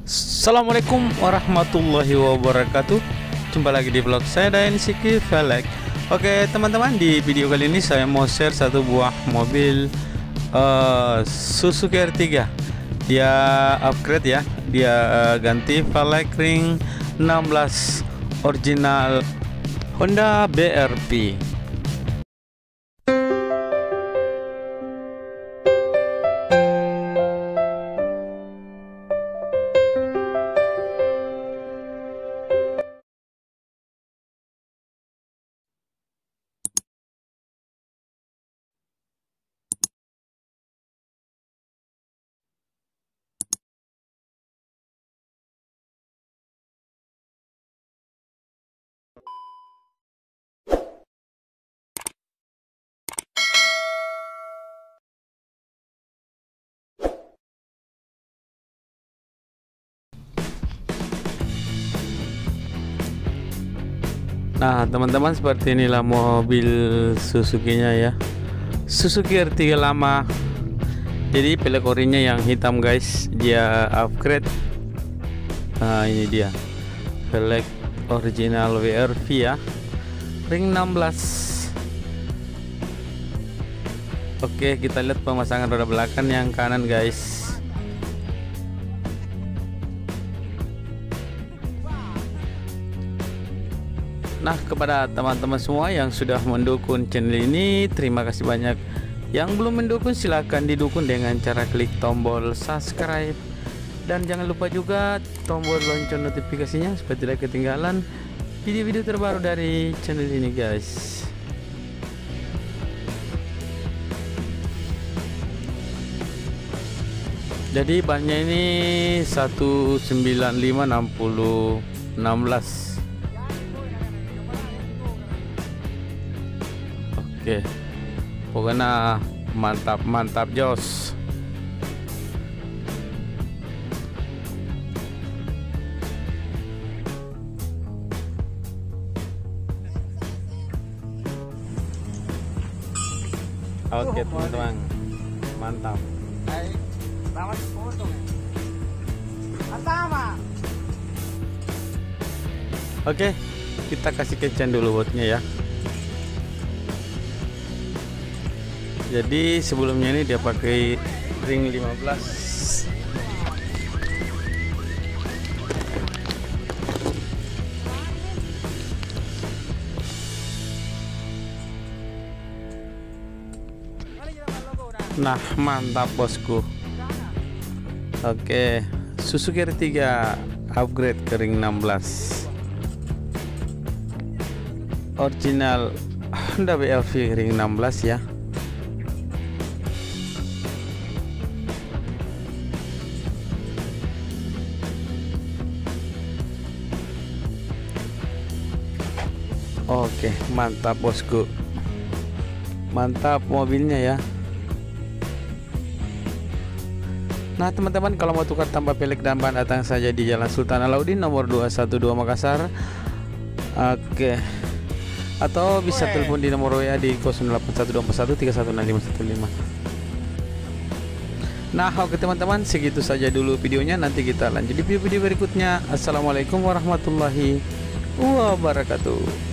Assalamualaikum warahmatullahi wabarakatuh. Jumpa lagi di vlog saya dan Siki Velek. Oke teman-teman, di video kali ini saya mau share satu buah mobil Suzuki R3. Dia upgrade ya. Dia ganti velg ring 16 original Honda BRV. Nah teman-teman, seperti inilah mobil Suzuki-nya ya, Suzuki R3 lama. Jadi pelek orinya yang hitam guys, dia upgrade. Nah ini dia pelek original WRV ya, ring 16. Oke, kita lihat pemasangan roda belakang yang kanan guys. Nah, kepada teman-teman semua yang sudah mendukung channel ini, terima kasih banyak. Yang belum mendukung silahkan didukung dengan cara klik tombol subscribe. Dan jangan lupa juga tombol lonceng notifikasinya supaya tidak ketinggalan video-video terbaru dari channel ini guys. Jadi bannya ini 195/60/16. Oke, pokoknya mantap jos. Oke teman-teman, mantap. Oke, kita kasih kencang dulu botnya ya. Jadi sebelumnya ini dia pakai ring 15. Nah mantap bosku. Oke, Suzuki R3 upgrade ke ring 16 original Honda BRV ring 16 ya. Oke, mantap bosku, mantap mobilnya ya. Nah teman-teman, kalau mau tukar tambah pelek dan ban, datang saja di Jalan Sultan Alauddin nomor 212 Makassar. Oke, atau bisa telepon di nomor WA di 081241316515. Nah oke teman-teman, segitu saja dulu videonya. Nanti kita lanjut di video-video berikutnya. Assalamualaikum warahmatullahi wabarakatuh.